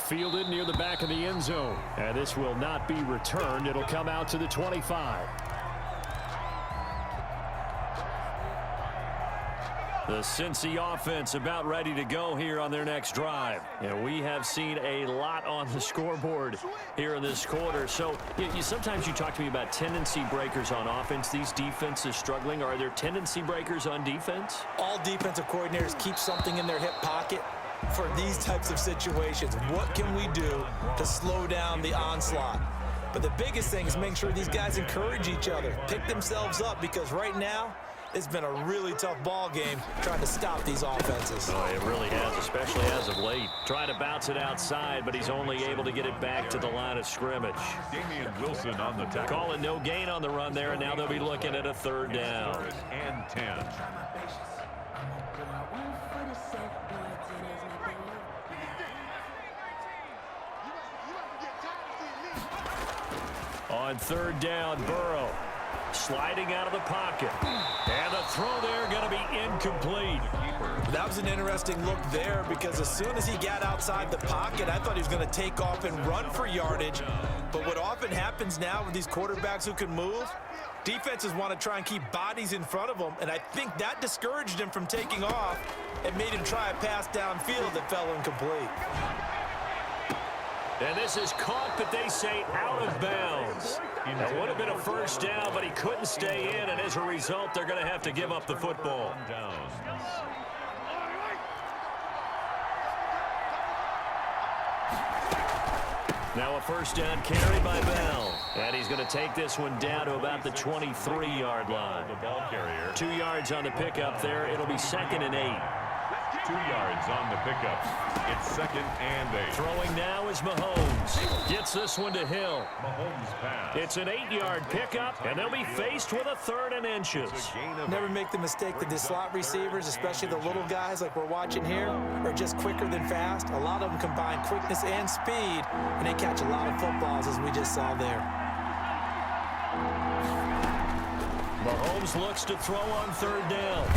fielded near the back of the end zone. And this will not be returned. It'll come out to the 25. The Cincy offense about ready to go here on their next drive. And we have seen a lot on the scoreboard here in this quarter. So sometimes you talk to me about tendency breakers on offense. These defenses struggling. Are there tendency breakers on defense? All defensive coordinators keep something in their hip pocket for these types of situations. What can we do to slow down the onslaught? But the biggest thing is make sure these guys encourage each other, pick themselves up, because right now, it's been a really tough ball game trying to stop these offenses. Oh, it really has, especially as of late. Trying to bounce it outside, but he's only able to get it back to the line of scrimmage. Damian Wilson on the tackle. Calling no gain on the run there, and now they'll be looking at a third down. And 10. On third down, Burrow sliding out of the pocket. And the throw there going to be incomplete. That was an interesting look there, because as soon as he got outside the pocket, I thought he was going to take off and run for yardage. But what often happens now with these quarterbacks who can move, defenses want to try and keep bodies in front of them, and I think that discouraged him from taking off and made him try a pass downfield that fell incomplete. And this is caught, but they say out of bounds. That would have been a first down, but he couldn't stay in, and as a result, they're going to have to give up the football. Now a first down carry by Bell. And he's going to take this one down to about the 23-yard line. The ball carrier. 2 yards on the pickup there. It'll be 2nd and 8. 2 yards on the pickup. It's 2nd and 8. Throwing now is Mahomes. Gets this one to Hill. Mahomes pass. It's an 8-yard pickup, and they'll be faced with a 3rd and inches. Never make the mistake that the slot receivers, especially the little guys like we're watching here, are just quicker than fast. A lot of them combine quickness and speed, and they catch a lot of footballs, as we just saw there. Mahomes looks to throw on third down.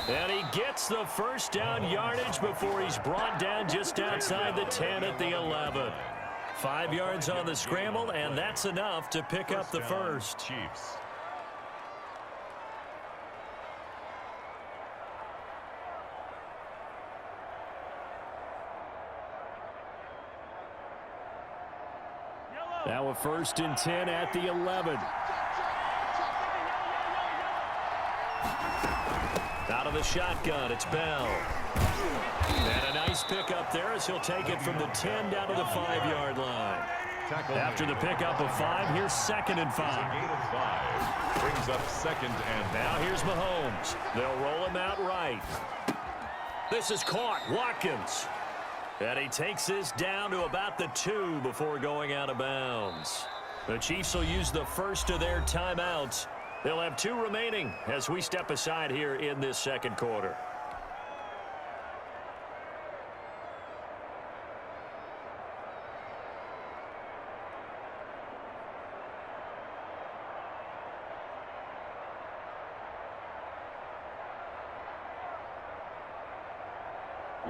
And he gets the first down yardage before he's brought down just outside the 10 at the 11. 5 yards on the scramble, and that's enough to pick up the first. Chiefs. Now a 1st and 10 at the 11. Out of the shotgun, it's Bell. And a nice pickup there as he'll take it from the 10 down to the 5-yard line. After the pickup of 5, here's 2nd and 5. Gain of 5. Brings up 2nd and now here's Mahomes. They'll roll him out right. This is caught. Watkins. And he takes this down to about the 2 before going out of bounds. The Chiefs will use the first of their timeouts. They'll have 2 remaining as we step aside here in this second quarter.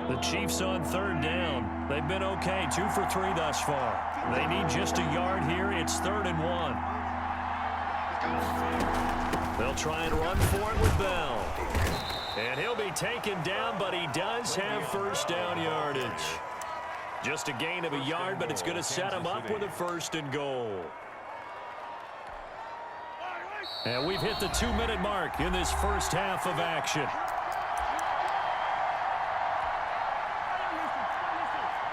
The Chiefs on third down. They've been okay, 2 for 3 thus far. They need just a yard here. It's 3rd and 1. They'll try and run for it with Bell. And he'll be taken down, but he does have first down yardage. Just a gain of a yard, but it's going to set him up with a 1st and goal. And we've hit the 2-minute mark in this first half of action.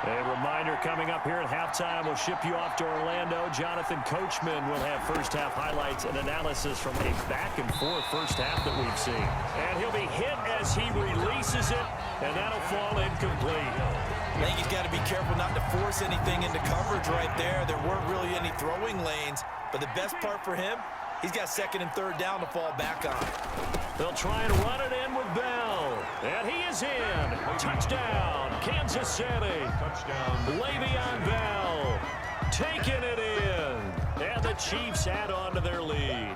A reminder coming up here at halftime, we'll ship you off to Orlando. Jonathan Coachman will have first half highlights and analysis from a back-and-forth first half that we've seen. And he'll be hit as he releases it, and that'll fall incomplete. I think he's got to be careful not to force anything into coverage right there. There weren't really any throwing lanes, but the best part for him, he's got 2nd and 3rd down to fall back on. They'll try and run it in with Bell. And he is in. Touchdown, Kansas City. touchdown. Le'Veon Bell taking it in. And the Chiefs add on to their lead.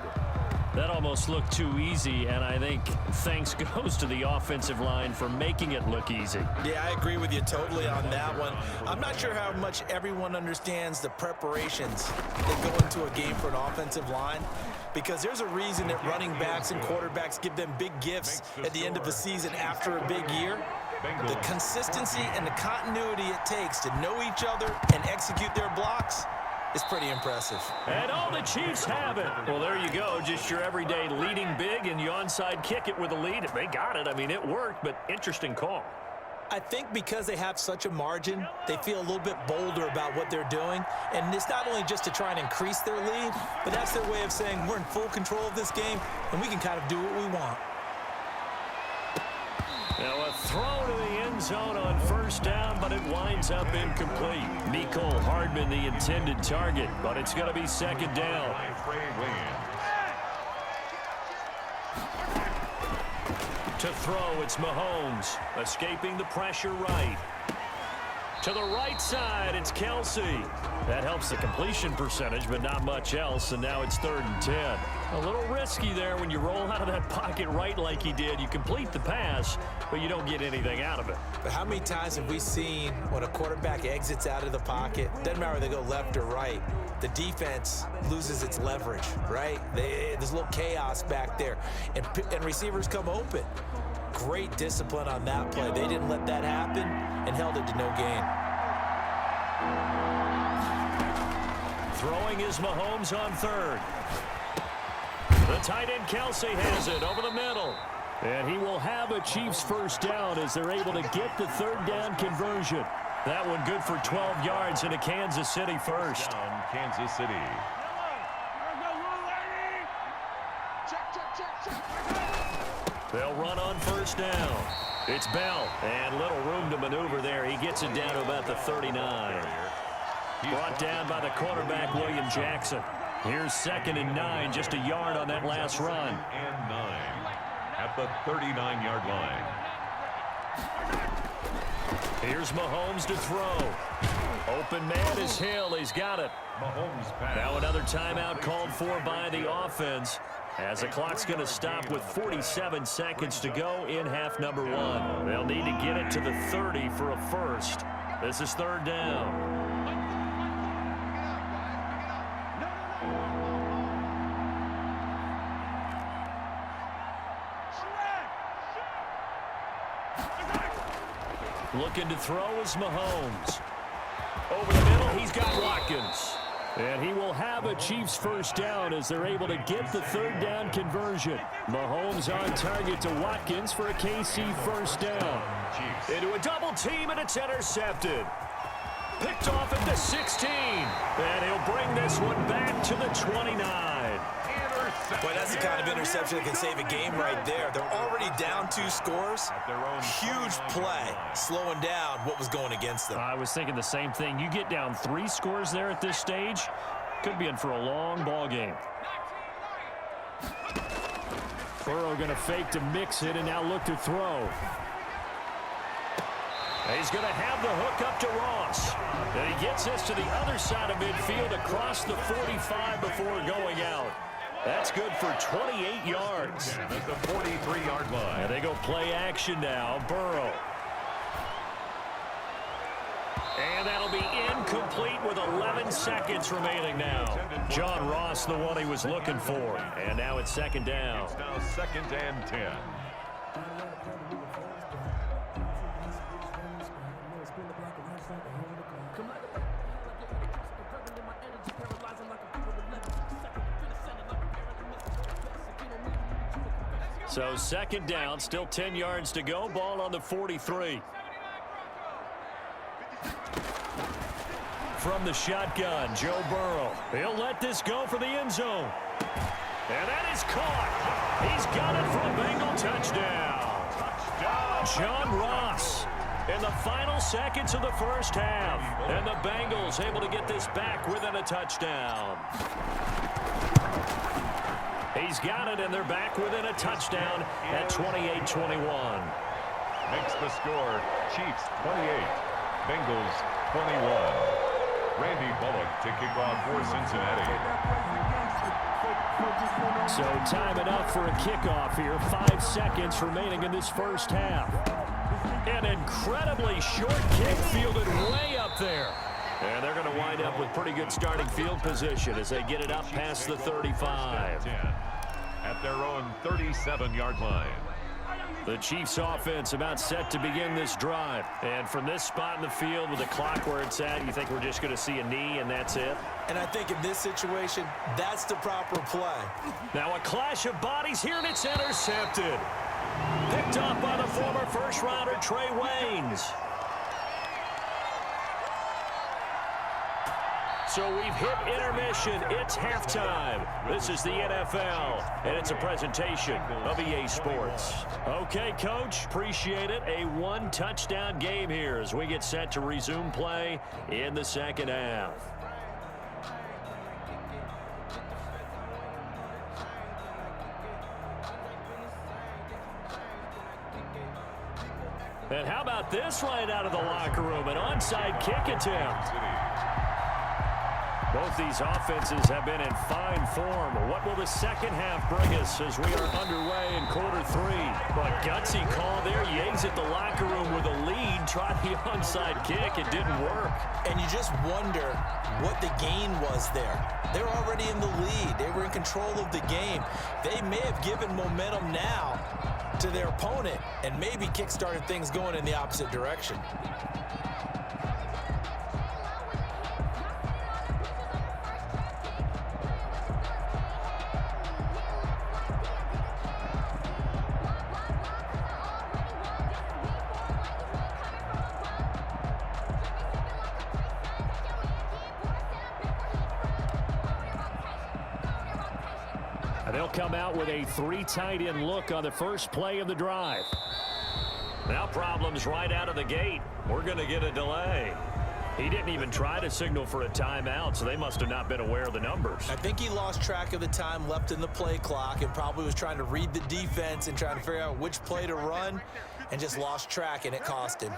That almost looked too easy, and I think thanks goes to the offensive line for making it look easy. Yeah, I agree with you totally on that one. I'm not sure how much everyone understands the preparations that go into a game for an offensive line, because there's a reason that running backs and quarterbacks give them big gifts at the end of the season after a big year. The consistency and the continuity it takes to know each other and execute their blocks is pretty impressive. And all the Chiefs have it. Well, there you go. Just your everyday leading big, and you onside kick it with a lead. They got it. I mean, it worked, but interesting call. I think because they have such a margin, they feel a little bit bolder about what they're doing. And it's not only just to try and increase their lead, but that's their way of saying we're in full control of this game, and we can kind of do what we want. Now a throw to the end zone on first down, but it winds up incomplete. Mecole Hardman the intended target, but it's going to be second down. To throw, it's Mahomes, escaping the pressure right. To the right side, it's Kelsey. That helps the completion percentage, but not much else, and now it's 3rd and 10. A little risky there when you roll out of that pocket right like he did. You complete the pass, but you don't get anything out of it. But how many times have we seen when a quarterback exits out of the pocket, doesn't matter whether they go left or right, the defense loses its leverage, right? There's a little chaos back there, and receivers come open. Great discipline on that play. They didn't let that happen and held it to no gain. Throwing is Mahomes on 3rd. The tight end Kelsey has it over the middle. And he will have a Chiefs first down as they're able to get the 3rd down conversion. That one good for 12 yards into Kansas City first. Down, Kansas City. They'll run on first down. It's Bell, and little room to maneuver there. He gets it down to about the 39. Brought down by the quarterback, William Jackson. Here's 2nd and 9, just a yard on that last run. And 9 at the 39-yard line. Here's Mahomes to throw. Open man is Hill. He's got it. Mahomes pass. Now another timeout called for by the offense, as the clock's going to stop with 47 seconds to go in half number 1. They'll need to get it to the 30 for a first. This is 3rd down. Looking to throw is Mahomes. Over the middle, he's got Watkins. And he will have a Chiefs first down as they're able to get the 3rd down conversion. Mahomes on target to Watkins for a KC first down. Into a double team, and it's intercepted. Picked off at the 16. And he'll bring this one back to the 29. Boy, that's the kind of interception that can save a game right there. They're already down 2 scores. Huge play, slowing down what was going against them. I was thinking the same thing. You get down 3 scores there at this stage, could be in for a long ball game. Burrow going to fake to mix it and now look to throw. He's going to have the hook up to Ross. And he gets this to the other side of midfield across the 45 before going out. That's good for 28 yards. At the 43-yard line. And they go play action now. Burrow. And that'll be incomplete with 11 seconds remaining now. John Ross, the one he was looking for. And now it's 2nd down. It's now 2nd and 10. So 2nd down, still 10 yards to go. Ball on the 43. From the shotgun, Joe Burrow. He'll let this go for the end zone. And that is caught. He's got it for a Bengal touchdown. John Ross in the final seconds of the first half. And the Bengals able to get this back within a touchdown. He's got it, and they're back within a touchdown at 28-21. Makes the score Chiefs 28, Bengals 21. Randy Bullock to kick off for Cincinnati. So time enough for a kickoff here. 5 seconds remaining in this first half. An incredibly short kick fielded way up there. And they're going to wind up with pretty good starting field position as they get it up past the 35. At their own 37-yard line. The Chiefs offense about set to begin this drive. And from this spot in the field with the clock where it's at, you think we're just going to see a knee and that's it? And I think in this situation, that's the proper play. Now a clash of bodies here, and it's intercepted. Picked off by the former first-rounder Trey Waynes. So we've hit intermission. It's halftime. This is the NFL, and it's a presentation of EA Sports. Okay, Coach, appreciate it. A one-touchdown game here as we get set to resume play in the second half. And how about this right out of the locker room? An onside kick attempt. Both these offenses have been in fine form. What will the second half bring us as we are underway in quarter 3? But gutsy call there. Yates at the locker room with a lead. Tried the onside kick. It didn't work. And you just wonder what the gain was there. They're already in the lead. They were in control of the game. They may have given momentum now to their opponent and maybe kick-started things going in the opposite direction. They'll come out with a 3 tight end look on the first play of the drive. Now problems right out of the gate. We're going to get a delay. He didn't even try to signal for a timeout, so they must have not been aware of the numbers. I think he lost track of the time left in the play clock and probably was trying to read the defense and trying to figure out which play to run and just lost track, and it cost him.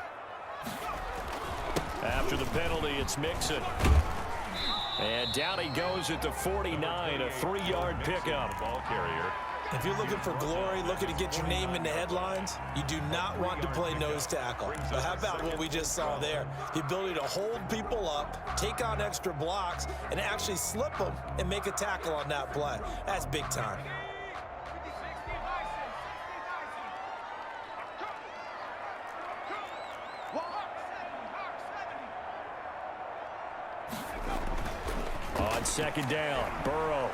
After the penalty, it's Mixon. And down he goes at the 49, a 3-yard pickup. Ball carrier. If you're looking for glory, looking to get your name in the headlines, you do not want to play nose tackle. But how about what we just saw there? The ability to hold people up, take on extra blocks, and actually slip them and make a tackle on that play. That's big time. On second down, Burrow.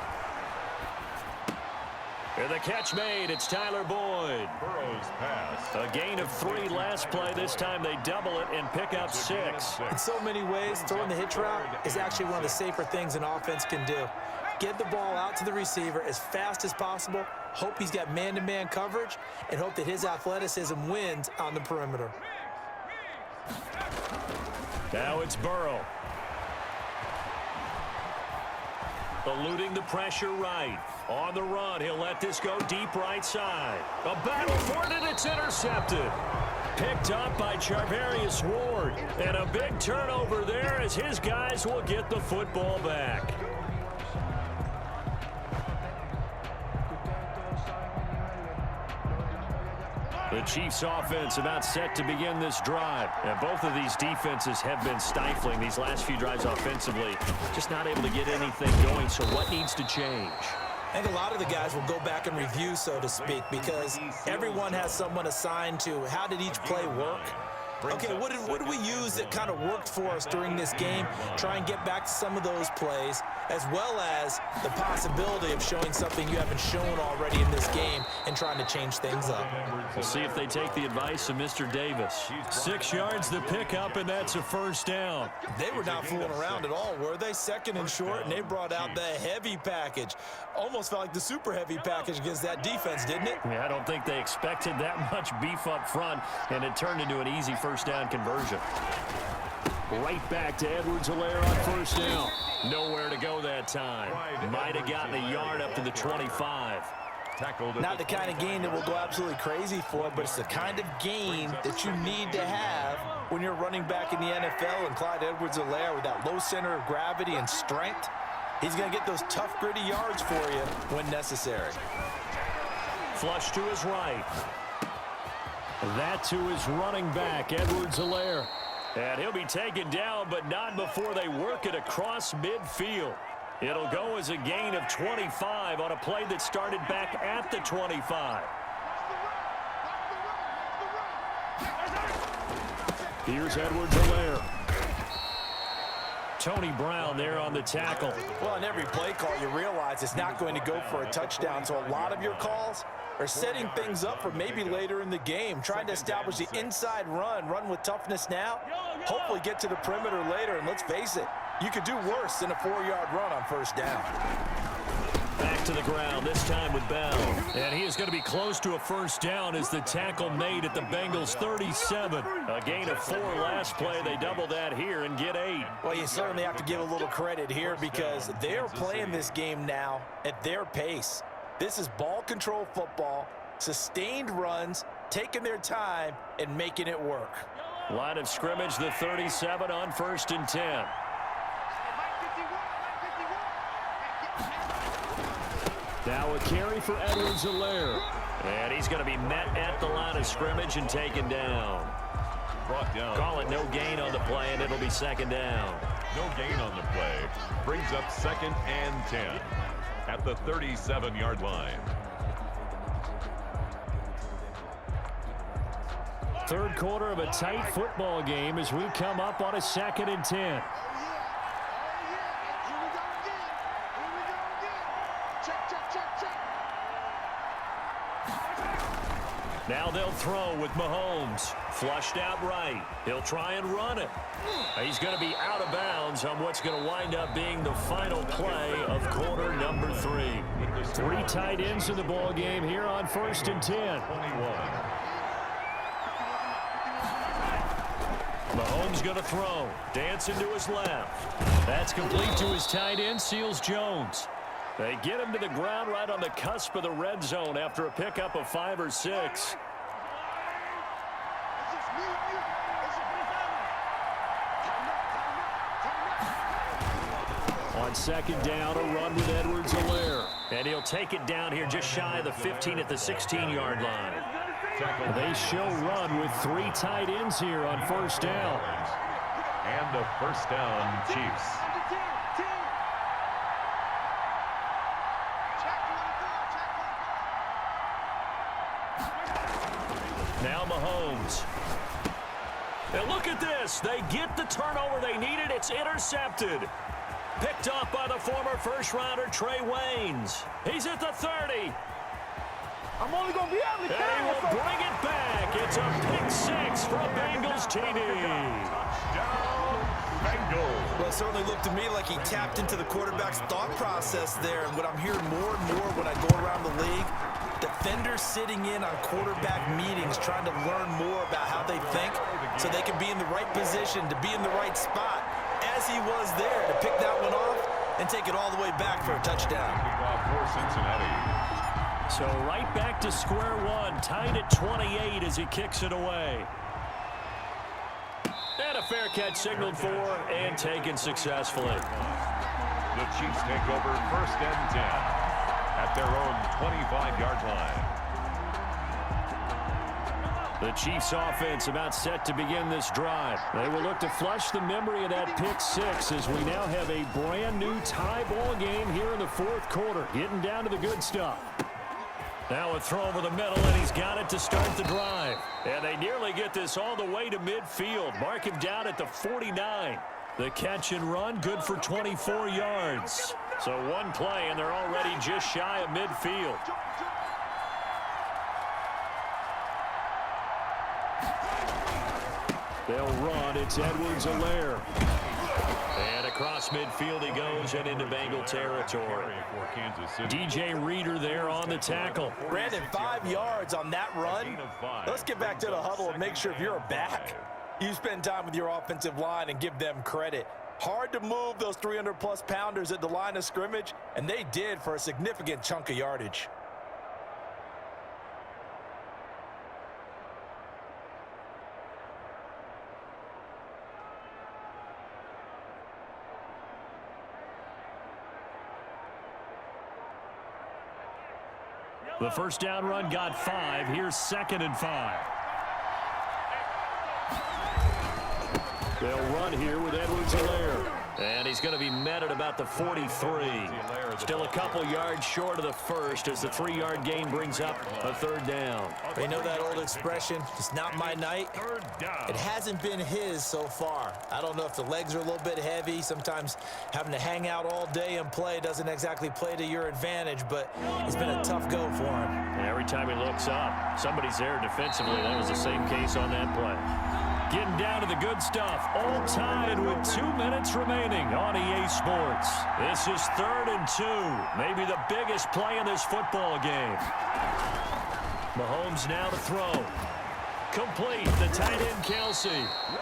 And the catch made. It's Tyler Boyd. Burrow's pass. A gain of 3 last play. This time they double it and pick up 6. In so many ways, throwing the hitch route is actually one of the safer things an offense can do. Get the ball out to the receiver as fast as possible, hope he's got man-to-man coverage, and hope that his athleticism wins on the perimeter. Now it's Burrow. Eluding the pressure right. On the run, he'll let this go deep right side. A battle for it, and it's intercepted. Picked up by Charvarius Ward. And a big turnover there as his guys will get the football back. The Chiefs offense about set to begin this drive. And both of these defenses have been stifling these last few drives offensively. Just not able to get anything going, so what needs to change? I think a lot of the guys will go back and review, so to speak, because everyone has someone assigned to how did each play work. Okay, what did we use that kind of worked for us during this game? Try and get back to some of those plays, as well as the possibility of showing something you haven't shown already in this game and trying to change things up. We'll see if they take the advice of Mr. Davis. 6 yards the pickup, and that's a first down. They were not fooling around at all, were they? Second and short, and they brought out the heavy package. Almost felt like the super heavy package against that defense, didn't it? Yeah, I don't think they expected that much beef up front, and it turned into an easy first down conversion. Right back to Edwards-Helaire on first down. Nowhere to go that time. Might have gotten a yard up to the 25. Not the kind of gain that we'll go absolutely crazy for, but it's the kind of gain that you need to have when you're running back in the NFL. And Clyde Edwards-Helaire with that low center of gravity and strength, He's going to get those tough, gritty yards for you when necessary. Flush to his right. That to his running back, Edwards-Helaire. And he'll be taken down, but not before they work it across midfield. It'll go as a gain of 25 on a play that started back at the 25. Here's Edwards-Helaire. Tony Brown there on the tackle. Well, in every play call, you realize it's not going to go for a touchdown, so a lot of your calls are setting things up for maybe later in the game, trying to establish the inside run with toughness now, hopefully get to the perimeter later, and let's face it, you could do worse than a 4-yard run on first down. Back to the ground, this time with Bell. And he is going to be close to a first down as the tackle made at the Bengals 37. A gain of 4 last play. They double that here and get 8. Well, you certainly have to give a little credit here because they're playing this game now at their pace. This is ball control football, sustained runs, taking their time and making it work. Line of scrimmage, the 37 on 1st and 10. Now a carry for Edwards-Helaire. And he's going to be met at the line of scrimmage and taken down. Brought down. Call it no gain on the play, and it'll be 2nd down. No gain on the play. Brings up 2nd and 10 at the 37-yard line. Third quarter of a tight football game as we come up on a 2nd and 10. Now they'll throw with Mahomes. Flushed out right. He'll try and run it. He's going to be out of bounds on what's going to wind up being the final play of quarter number 3. 3 tight ends in the ball game here on 1st and 10. 21. Mahomes going to throw. Dancing to his left. That's complete to his tight end, Seals Jones. They get him to the ground right on the cusp of the red zone after a pickup of 5 or 6. On 2nd down, a run with Edwards-Helaire. And he'll take it down here just shy of the 15 at the 16-yard line. They show run with 3 tight ends here on 1st down. And a first down, Chiefs. Now Mahomes. And look at this. They get the turnover they needed. It's intercepted. Picked off by the former first-rounder Trey Waynes. He's at the 30. I'm only going to be able to And he will bring it back. It's a pick 6 for a Bengals TD. Touchdown, Bengals. Well, it certainly looked to me like he tapped into the quarterback's thought process there. And what I'm hearing more and more when I go around the league, defenders sitting in on quarterback meetings trying to learn more about how they think so they can be in the right position to be in the right spot, as he was there to pick that one off and take it all the way back for a touchdown. Kickoff for Cincinnati. So right back to square one, tied at 28 as he kicks it away. And a fair catch signaled for and taken successfully. The Chiefs take over 1st and 10 at their own 25-yard line. The Chiefs offense about set to begin this drive. They will look to flush the memory of that pick 6 as we now have a brand new tie ball game here in the 4th quarter. Getting down to the good stuff. Now a throw over the middle, and he's got it to start the drive. And they nearly get this all the way to midfield. Mark him down at the 49. The catch and run, good for 24 yards. So one play, and they're already just shy of midfield. They'll run. It's Edwards-Helaire. And across midfield he goes and into Bengal territory. DJ Reader there on the tackle. Brandon, 5 yards on that run. Let's get back to the huddle and make sure if you're a back, you spend time with your offensive line and give them credit. Hard to move those 300-plus pounders at the line of scrimmage, and they did for a significant chunk of yardage. The first down run got 5. Here's 2nd and 5. They'll run here with Edwards-Helaire. And he's going to be met at about the 43. Still a couple yards short of the first as the 3-yard gain brings up a 3rd down. You know that old expression, it's not my night? It hasn't been his so far. I don't know if the legs are a little bit heavy. Sometimes having to hang out all day and play doesn't exactly play to your advantage, but it's been a tough go for him. And every time he looks up, somebody's there defensively. That was the same case on that play. Getting down to the good stuff. All tied with 2 minutes remaining on EA Sports. This is 3rd and 2. Maybe the biggest play in this football game. Mahomes now to throw. Complete. The tight end, Kelsey.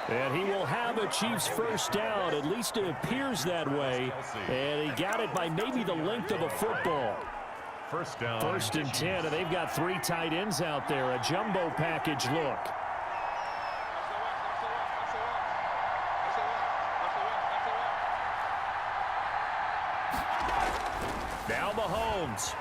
And he will have a Chiefs first down. At least it appears that way. And he got it by maybe the length of a football. First down. 1st and 10. And they've got 3 tight ends out there. A jumbo package look. Now Mahomes,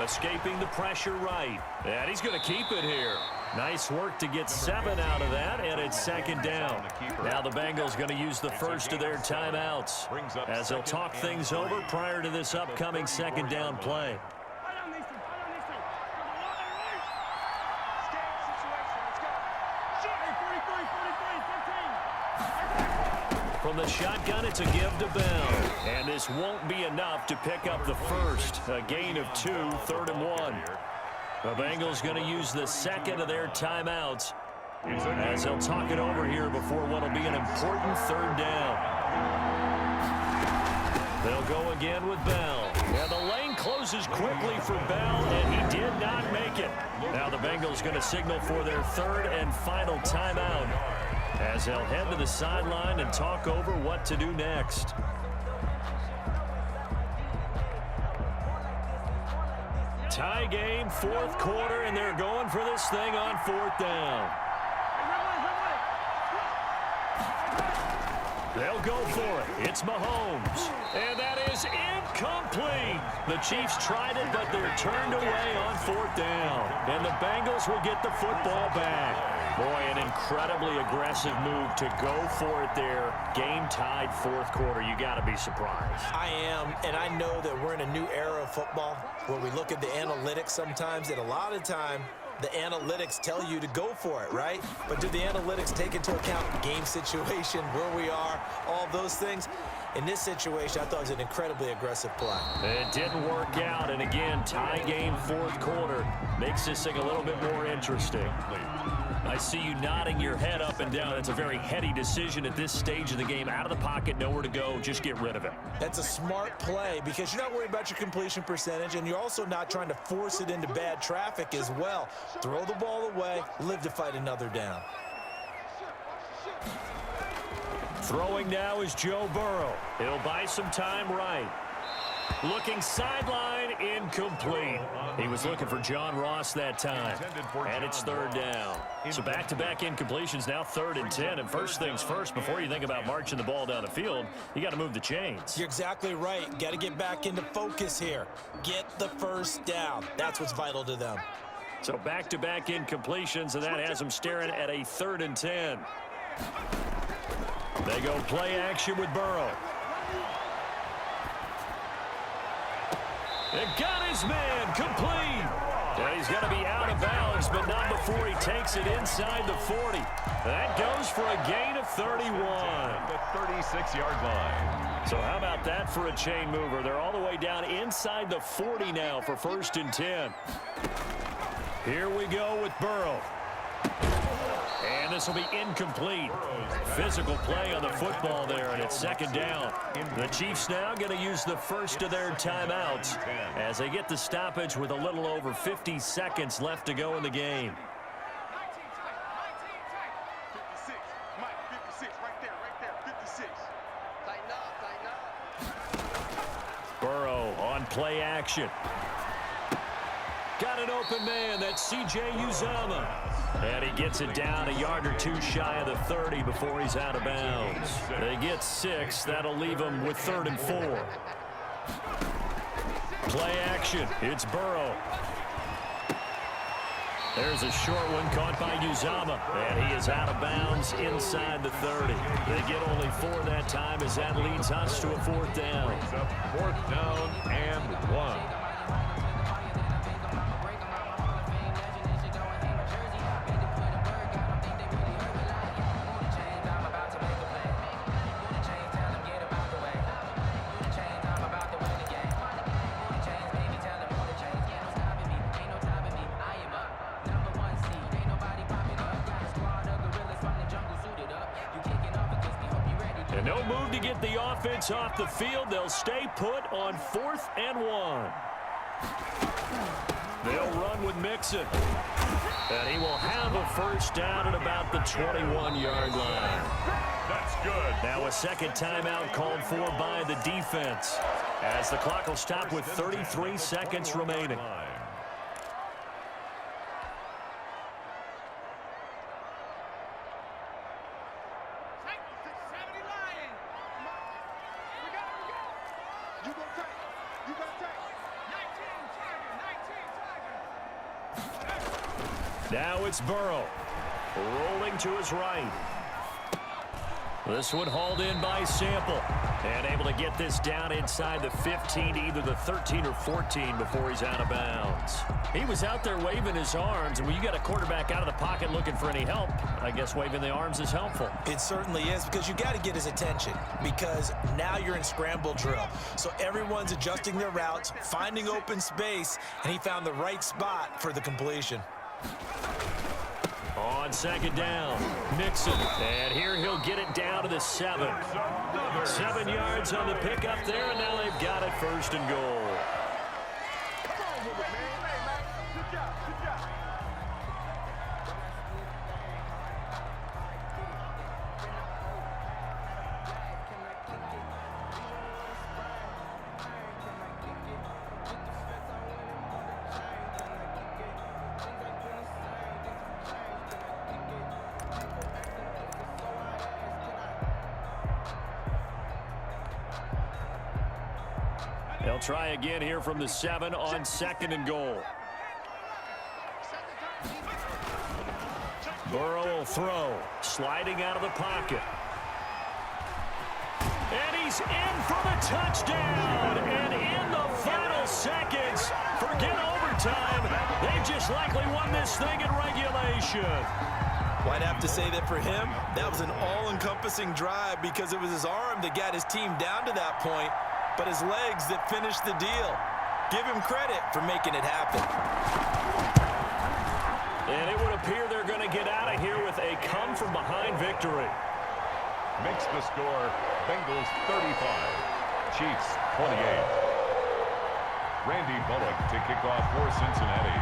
escaping the pressure right. And he's going to keep it here. Nice work to get 7 out of that, and it's 2nd down. Now the Bengals going to use the first of their timeouts as they'll talk things over prior to this upcoming 2nd down play. From the shotgun, it's a give to Bell. And this won't be enough to pick up the first. A gain of 2, 3rd and 1. The Bengals going to use the 2nd of their timeouts as they'll talk it over here before what will be an important 3rd down. They'll go again with Bell. And the lane closes quickly for Bell, and he did not make it. Now the Bengals going to signal for their 3rd and final timeout, as they'll head to the sideline and talk over what to do next. Tie game, 4th quarter, and they're going for this thing on 4th down. They'll go for it. It's Mahomes. And that is incomplete. The Chiefs tried it, but they're turned away on 4th down. And the Bengals will get the football back. Boy, an incredibly aggressive move to go for it there. Game tied 4th quarter. You got to be surprised. I am, and I know that we're in a new era of football where we look at the analytics sometimes, and a lot of time the analytics tell you to go for it, right? But do the analytics take into account game situation, where we are, all those things? In this situation, I thought it was an incredibly aggressive play. It didn't work out, and again, tie game 4th quarter makes this thing a little bit more interesting. I see you nodding your head up and down. It's a very heady decision at this stage of the game. Out of the pocket, nowhere to go, just get rid of it. That's a smart play because you're not worried about your completion percentage, and you're also not trying to force it into bad traffic as well. Throw the ball away, live to fight another down. Throwing now is Joe Burrow. He'll buy some time right. Looking sideline, incomplete. He was looking for John Ross that time. And it's 3rd down. So back-to-back incompletions, now 3rd and 10. And first things first, before you think about marching the ball down the field, you got to move the chains. You're exactly right. Got to get back into focus here. Get the first down. That's what's vital to them. So back-to-back incompletions, and that has them staring at a 3rd and 10. They go play action with Burrow. And got his man complete. And he's going to be out of bounds, but not before he takes it inside the 40. That goes for a gain of 31. The 36-yard line. So how about that for a chain mover? They're all the way down inside the 40 now for 1st and 10. Here we go with Burrow. And this will be incomplete. Physical play on the football there, and it's 2nd down. The Chiefs now going to use the first of their timeouts as they get the stoppage with a little over 50 seconds left to go in the game. Burrow on play action. Got an open man. That's C.J. Uzomah. And he gets it down a yard or 2 shy of the 30 before he's out of bounds. They get 6. That'll leave him with 3rd and 4. Play action. It's Burrow. There's a short one caught by Uzama, and he is out of bounds inside the 30. They get only 4 that time as that leads us to a 4th down. It's a 4th down and 1. And no move to get the offense off the field. They'll stay put on 4th and 1. They'll run with Mixon. And he will have a 1st down at about the 21-yard line. That's good. Now a second timeout called for by the defense, as the clock will stop with 33 seconds remaining. Now it's Burrow, rolling to his right. This one hauled in by Sample, and able to get this down inside the 15, either the 13 or 14 before he's out of bounds. He was out there waving his arms, and when you got a quarterback out of the pocket looking for any help, I guess waving the arms is helpful. It certainly is, because you got to get his attention, because now you're in scramble drill. So everyone's adjusting their routes, finding open space, and he found the right spot for the completion. On 2nd down, Mixon, and here he'll get it down to the 7. 7 yards on the pickup there, and now they've got it 1st and goal. They'll try again here from the 7 on 2nd and goal. Burrow will throw, sliding out of the pocket. And he's in for the touchdown. And in the final seconds, forget overtime, they just likely won this thing in regulation. Well, I'd have to say that for him, that was an all-encompassing drive, because it was his arm that got his team down to that point, but his legs that finished the deal. Give him credit for making it happen. And it would appear they're going to get out of here with a come-from-behind victory. Makes the score Bengals 35, Chiefs 28. Randy Bullock to kick off for Cincinnati.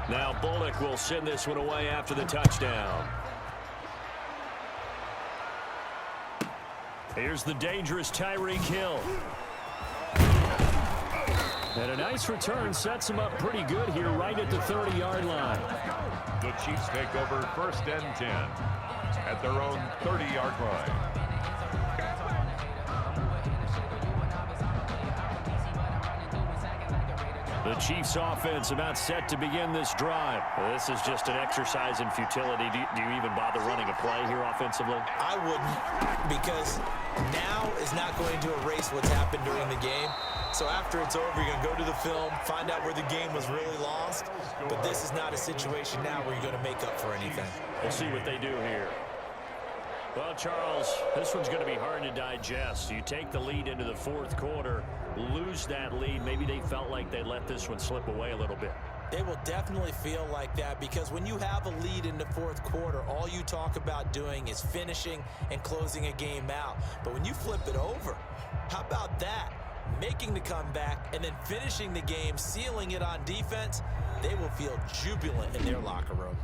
Now Bullock will send this one away after the touchdown. Here's the dangerous Tyreek Hill. And a nice return sets him up pretty good here right at the 30-yard line. The Chiefs take over 1st and 10 at their own 30-yard line. The Chiefs offense about set to begin this drive. Well, this is just an exercise in futility. Do you even bother running a play here offensively? I wouldn't, because now is not going to erase what's happened during the game. So after it's over, you're going to go to the film, find out where the game was really lost. But this is not a situation now where you're going to make up for anything. We'll see what they do here. Well, Charles, this one's going to be hard to digest. You take the lead into the 4th quarter, lose that lead. Maybe they felt like they let this one slip away a little bit. They will definitely feel like that, because when you have a lead in the 4th quarter, all you talk about doing is finishing and closing a game out. But when you flip it over, how about that? Making the comeback and then finishing the game, sealing it on defense, they will feel jubilant in their locker room.